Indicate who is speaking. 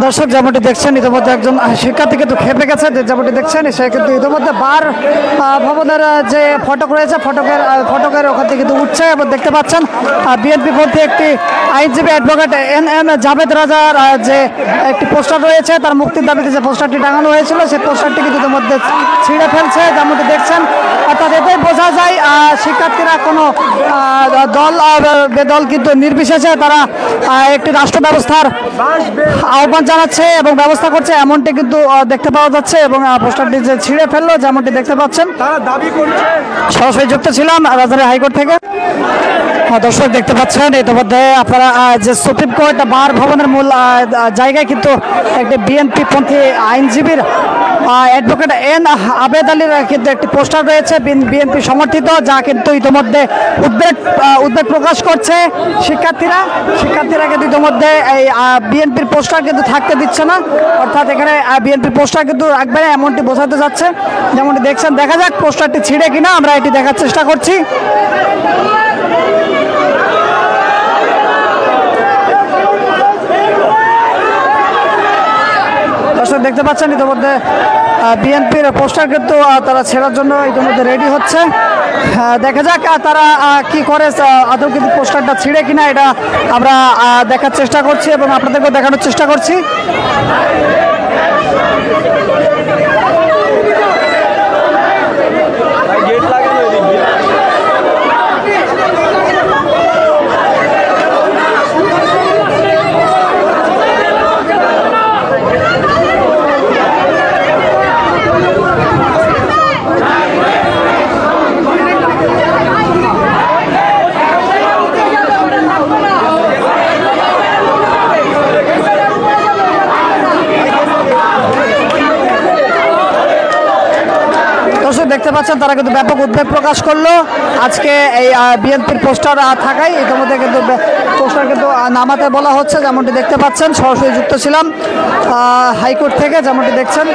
Speaker 1: দর্শক যেমনটি দেখছেন ইতিমধ্যে একজন শিক্ষার্থী কিন্তু খেপে গেছে, যেমনটি দেখছেন সে কিন্তু ইতিমধ্যে বার ভবনের যে ফটক রয়েছে ফটকের ওখান থেকে কিন্তু উঠছে এবং দেখতে পাচ্ছেন বিএনপি পন্থী একটি আইনজীবী অ্যাডভোকেট এন জাভেদ রাজার যে একটি পোস্টার রয়েছে তার মুক্তির দাবিতে যে পোস্টারটি টাঙানো হয়েছিল সেই পোস্টারটি কিন্তু ইতিমধ্যে ছিঁড়ে ফেলছে। যেমনটি দেখছেন অর্থাৎ এটাই বোঝা যায় শিক্ষার্থীরা কোনো দল বেদল কিন্তু নির্বিশেষে তারা একটি রাষ্ট্র ব্যবস্থার আহ্বান জানাচ্ছে এবং ব্যবস্থা করছে এমনটি কিন্তু দেখতে পাওয়া যাচ্ছে এবং পোস্টারটি যে ছিঁড়ে ফেললো যেমনটি দেখতে পাচ্ছেন। সরাসরি যুক্ত ছিলাম রাজধানী হাইকোর্ট থেকে। দর্শক দেখতে পাচ্ছেন ইতিমধ্যে আপনারা যে সুপ্রিম কোর্ট বার ভবনের মূল জায়গায় কিন্তু একটি বিএনপি পন্থী আইনজীবীর অ্যাডভোকেট এন আবেদ আলীর কিন্তু একটি পোস্টার রয়েছে বিএনপি সমর্থিত, যা কিন্তু ইতিমধ্যে উদ্বেগ প্রকাশ করছে শিক্ষার্থীরা কিন্তু ইতিমধ্যে এই বিএনপির পোস্টার কিন্তু থাকতে দিচ্ছে না, অর্থাৎ এখানে বিএনপির পোস্টার কিন্তু রাখবে না এমনটি বোঝাতে যাচ্ছে। যেমনটি দেখছেন, দেখা যাক পোস্টারটি ছিঁড়ে কিনা, আমরা এটি দেখার চেষ্টা করছি। দর্শক দেখতে পাচ্ছেন ইতিমধ্যে বিএনপির পোস্টার কিন্তু তারা ছেড়ার জন্য ইতিমধ্যে রেডি হচ্ছে। দেখা যাক তারা কি করে, আদৌ কিন্তু পোস্টারটা ছিঁড়ে কিনা এটা আমরা দেখার চেষ্টা করছি এবং আপনাদেরকেও দেখানোর চেষ্টা করছি। দেখতে পাচ্ছেন তারা কিন্তু ব্যাপক উদ্বেগ প্রকাশ করলো আজকে এই বিএনপির পোস্টার থাকায়। ইতিমধ্যে কিন্তু পোস্টার কিন্তু নামাতে বলা হচ্ছে, যেমনটি দেখতে পাচ্ছেন। সরাসরি যুক্ত ছিলাম হাইকোর্ট থেকে, যেমনটি দেখছেন।